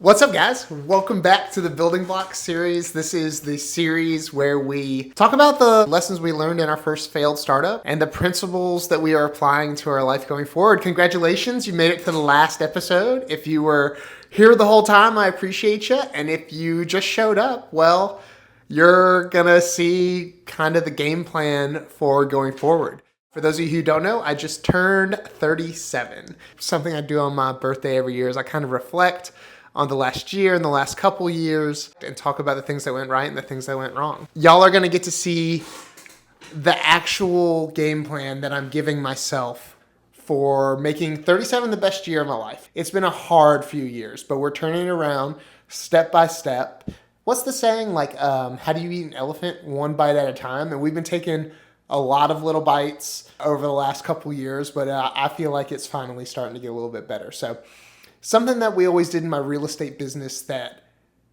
What's up, guys? Welcome back to the Building Blocks series. This is the series where we talk about the lessons we learned in our first failed startup and the principles that we are applying to our life going forward. Congratulations, you made it to the last episode. If you were here the whole time, I appreciate you. And if you just showed up, well, you're gonna see kind of the game plan for going forward. For those of you who don't know, I just turned 37. Something I do on my birthday every year is I kind of reflect on the last year and the last couple years and talk about the things that went right and the things that went wrong. Y'all are gonna get to see the actual game plan that I'm giving myself for making 37 the best year of my life. It's been a hard few years, but we're turning it around step by step. What's the saying? How do you eat an elephant? One bite at a time. And we've been taking a lot of little bites over the last couple years, but I feel like it's finally starting to get a little bit better. So something that we always did in my real estate business that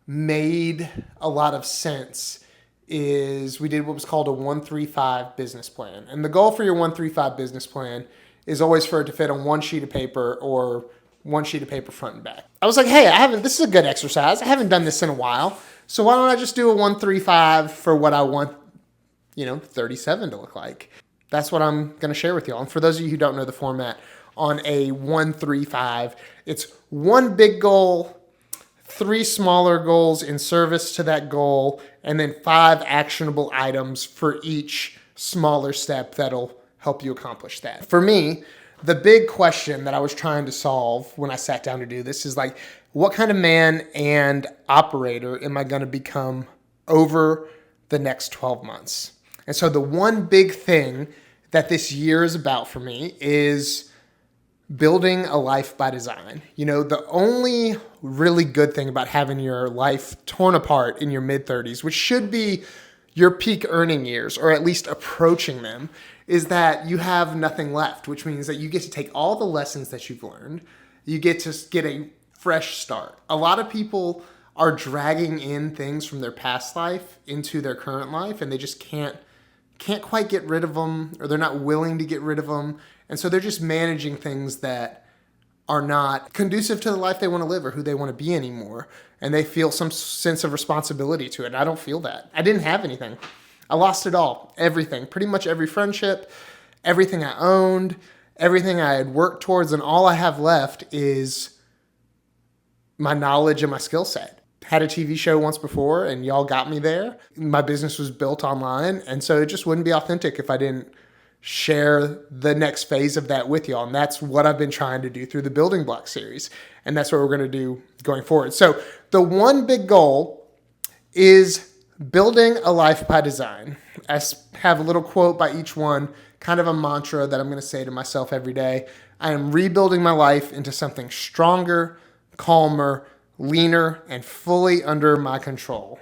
made a lot of sense is we did what was called a 1-3-5 business plan. And the goal for your 1-3-5 business plan is always for it to fit on one sheet of paper or one sheet of paper front and back. I was like, hey, this is a good exercise. I haven't done this in a while. So why don't I just do a 1-3-5 for what I want 37 to look like. That's what I'm going to share with y'all. And for those of you who don't know the format, on a 1-3-5, it's one big goal, 3 smaller goals in service to that goal, and then 5 actionable items for each smaller step that'll help you accomplish that. For me, the big question that I was trying to solve when I sat down to do this is what kind of man and operator am I going to become over the next 12 months? And so the one big thing that this year is about for me is building a life by design. The only really good thing about having your life torn apart in your mid-30s, which should be your peak earning years, or at least approaching them, is that you have nothing left, which means that you get to take all the lessons that you've learned. You get to get a fresh start. A lot of people are dragging in things from their past life into their current life, and they just can't quite get rid of them, or they're not willing to get rid of them. And so they're just managing things that are not conducive to the life they want to live or who they want to be anymore. And they feel some sense of responsibility to it. And I don't feel that. I didn't have anything. I lost it all. Everything. Pretty much every friendship, everything I owned, everything I had worked towards. And all I have left is my knowledge and my skill set. Had a TV show once before and y'all got me there. My business was built online. And so it just wouldn't be authentic if I didn't share the next phase of that with y'all. And that's what I've been trying to do through the Building Block series. And that's what we're going to do going forward. So the one big goal is building a life by design. I have a little quote by each one, kind of a mantra that I'm going to say to myself every day. I am rebuilding my life into something stronger, calmer, leaner, and fully under my control.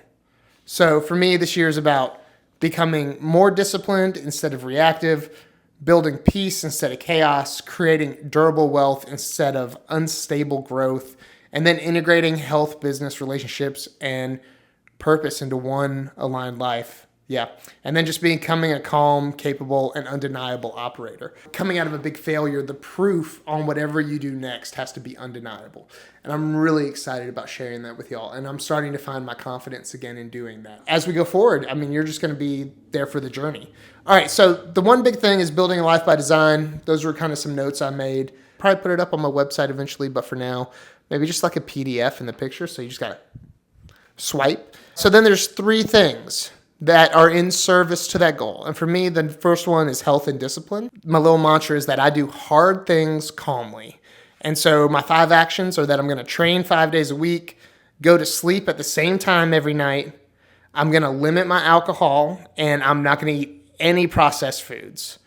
So for me, this year is about becoming more disciplined instead of reactive, building peace instead of chaos, creating durable wealth instead of unstable growth, and then integrating health, business, relationships, and purpose into one aligned life. Yeah. And then just becoming a calm, capable, and undeniable operator. Coming out of a big failure, the proof on whatever you do next has to be undeniable. And I'm really excited about sharing that with y'all. And I'm starting to find my confidence again in doing that. As we go forward, you're just going to be there for the journey. All right. So the one big thing is building a life by design. Those were kind of some notes I made. Probably put it up on my website eventually, but for now, maybe just like a PDF in the picture. So you just got to swipe. So then there's 3 things that are in service to that goal. And for me, the first one is health and discipline. My little mantra is that I do hard things calmly. And so my 5 actions are that I'm going to train 5 days a week, go to sleep at the same time every night. I'm going to limit my alcohol, and I'm not going to eat any processed foods.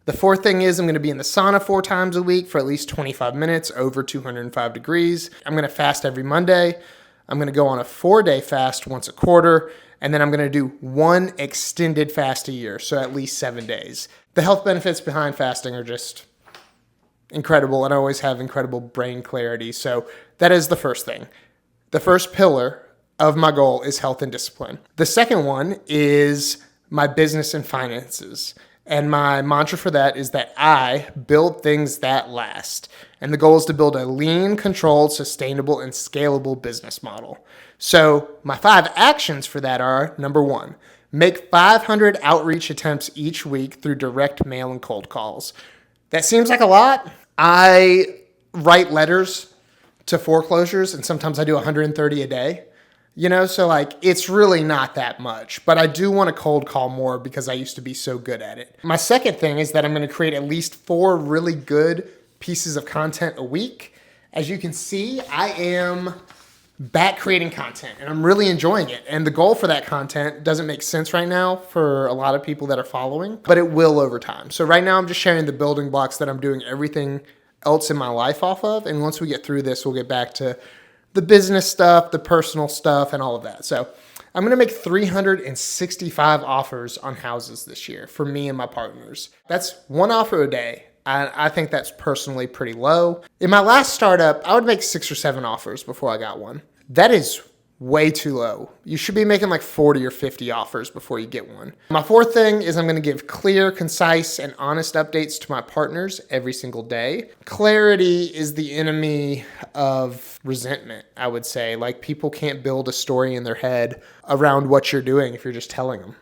The 4th thing is I'm going to be in the sauna 4 times a week for at least 25 minutes over 205 degrees. I'm going to fast every Monday. I'm going to go on a 4-day fast once a quarter. And then I'm going to do 1 extended fast a year, so at least 7 days. The health benefits behind fasting are just incredible, and I always have incredible brain clarity. So that is the first thing. The first pillar of my goal is health and discipline. The second one is my business and finances. And my mantra for that is that I build things that last. And the goal is to build a lean, controlled, sustainable, and scalable business model. So my 5 actions for that are, number 1, make 500 outreach attempts each week through direct mail and cold calls. That seems like a lot. I write letters to foreclosures, and sometimes I do 130 a day. So it's really not that much, but I do want to cold call more because I used to be so good at it. My second thing is that I'm going to create at least 4 really good pieces of content a week. As you can see, I am back creating content and I'm really enjoying it. And the goal for that content doesn't make sense right now for a lot of people that are following, but it will over time. So right now I'm just sharing the building blocks that I'm doing everything else in my life off of. And once we get through this, we'll get back to the business stuff, the personal stuff, and all of that. So I'm going to make 365 offers on houses this year for me and my partners. That's 1 offer a day. I think that's personally pretty low. In my last startup, I would make 6 or 7 offers before I got one. That is way too low. You should be making like 40 or 50 offers before you get one. My 4th thing is I'm going to give clear, concise, and honest updates to my partners every single day. Clarity is the enemy of resentment, I would say. Like, people can't build a story in their head around what you're doing if you're just telling them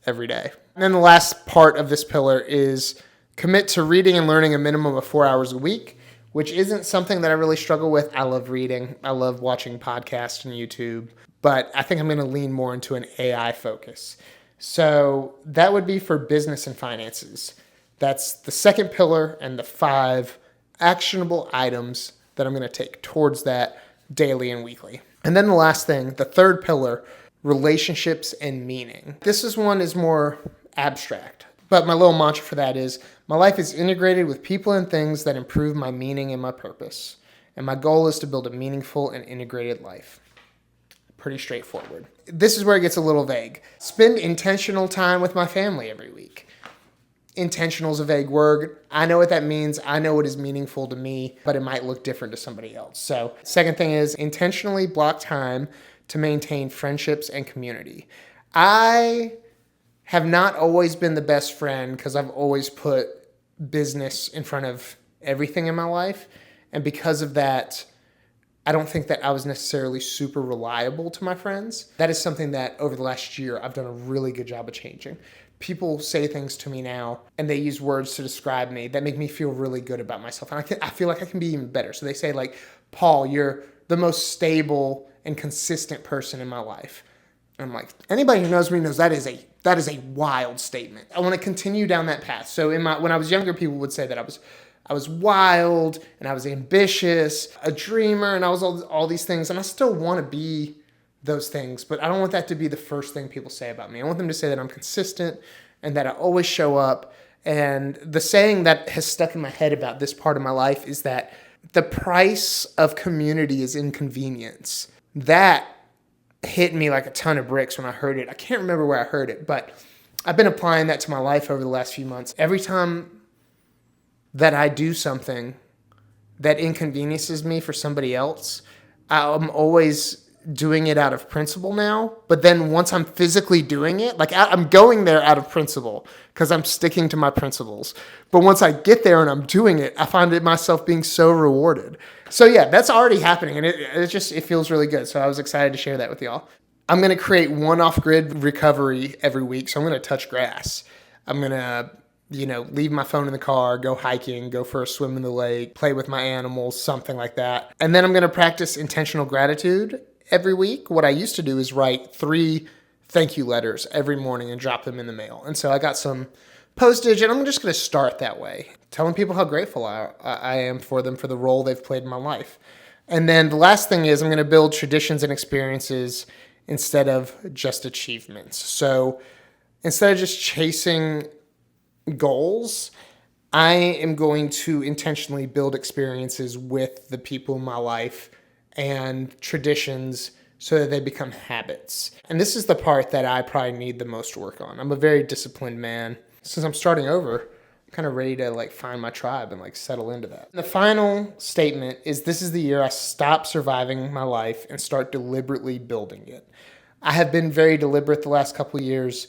every day. And then the last part of this pillar is commit to reading and learning a minimum of 4 hours a week, which isn't something that I really struggle with. I love reading. I love watching podcasts and YouTube, but I think I'm going to lean more into an AI focus. So that would be for business and finances. That's the second pillar and the 5 actionable items that I'm going to take towards that daily and weekly. And then the last thing, the third pillar, relationships and meaning. This is more abstract. But my little mantra for that is, my life is integrated with people and things that improve my meaning and my purpose. And my goal is to build a meaningful and integrated life. Pretty straightforward. This is where it gets a little vague. Spend intentional time with my family every week. Intentional is a vague word. I know what that means. I know what is meaningful to me, but it might look different to somebody else. So, second thing is intentionally block time to maintain friendships and community. I have not always been the best friend because I've always put business in front of everything in my life. And because of that, I don't think that I was necessarily super reliable to my friends. That is something that over the last year, I've done a really good job of changing. People say things to me now and they use words to describe me that make me feel really good about myself. And I feel like I can be even better. So they say like, Paul, you're the most stable and consistent person in my life. And I'm like, anybody who knows me knows that is a wild statement. I want to continue down that path. So when I was younger, people would say that I was wild and I was ambitious, a dreamer, and I was all these things. And I still want to be those things, but I don't want that to be the first thing people say about me. I want them to say that I'm consistent and that I always show up. And the saying that has stuck in my head about this part of my life is that the price of community is inconvenience. That hit me like a ton of bricks when I heard it. I can't remember where I heard it, but I've been applying that to my life over the last few months. Every time that I do something that inconveniences me for somebody else, I'm always doing it out of principle now. But then once I'm physically doing it, like I'm going there out of principle because I'm sticking to my principles. But once I get there and I'm doing it, I find myself being so rewarded. So yeah, that's already happening, and it feels really good. So I was excited to share that with y'all. I'm going to create one off-grid recovery every week. So I'm going to touch grass. I'm going to leave my phone in the car, go hiking, go for a swim in the lake, play with my animals, something like that. And then I'm going to practice intentional gratitude every week. What I used to do is write 3 thank you letters every morning and drop them in the mail. And so I got some postage, and I'm just going to start that way, telling people how grateful I am for them for the role they've played in my life. And then the last thing is I'm going to build traditions and experiences instead of just achievements. So instead of just chasing goals, I am going to intentionally build experiences with the people in my life and traditions so that they become habits. And this is the part that I probably need the most work on. I'm a very disciplined man. Since I'm starting over, I'm kind of ready to find my tribe and settle into that. And the final statement is this is the year I stop surviving my life and start deliberately building it. I have been very deliberate the last couple of years,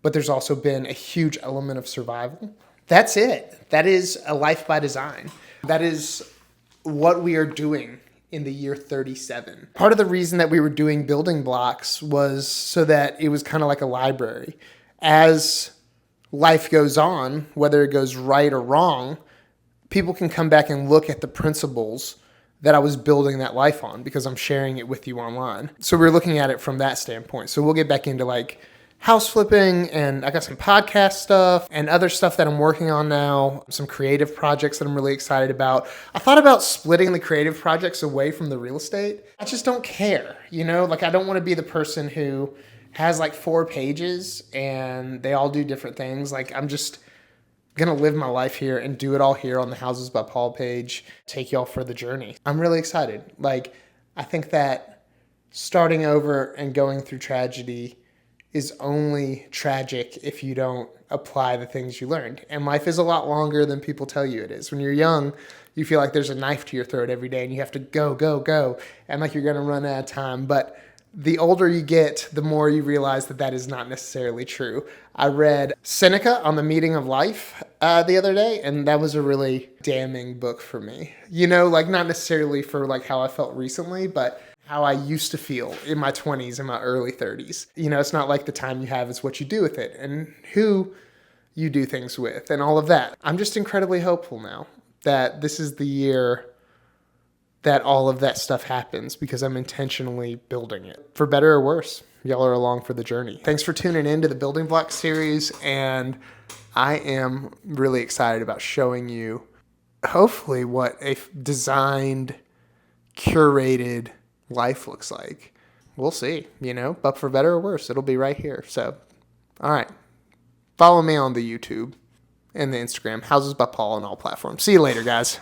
but there's also been a huge element of survival. That's it. That is a life by design. That is what we are doing in the year 37. Part of the reason that we were doing building blocks was so that it was kind of like a library. As life goes on, whether it goes right or wrong, people can come back and look at the principles that I was building that life on because I'm sharing it with you online. So we're looking at it from that standpoint. So we'll get back into like house flipping, and I got some podcast stuff and other stuff that I'm working on now, some creative projects that I'm really excited about. I thought about splitting the creative projects away from the real estate. I just don't care, like I don't want to be the person who has like 4 pages and they all do different things. Like I'm just going to live my life here and do it all here on the Houses by Paul page, take y'all for the journey. I'm really excited. Like I think that starting over and going through tragedy is only tragic if you don't apply the things you learned. And life is a lot longer than people tell you it is. When you're young, you feel like there's a knife to your throat every day and you have to go, and like you're going to run out of time. But the older you get, the more you realize that that is not necessarily true. I read Seneca on the Meaning of Life the other day, and that was a really damning book for me. Like not necessarily for like how I felt recently, but how I used to feel in my 20s and my early 30s. It's not like the time you have, it's what you do with it and who you do things with and all of that. I'm just incredibly hopeful now that this is the year that all of that stuff happens because I'm intentionally building it. For better or worse, y'all are along for the journey. Thanks for tuning in to the Building Block series, and I am really excited about showing you hopefully what a designed, curated life looks like. We'll see, but for better or worse, it'll be right here. So, all right. Follow me on the YouTube and the Instagram, Houses by Paul on all platforms. See you later, guys.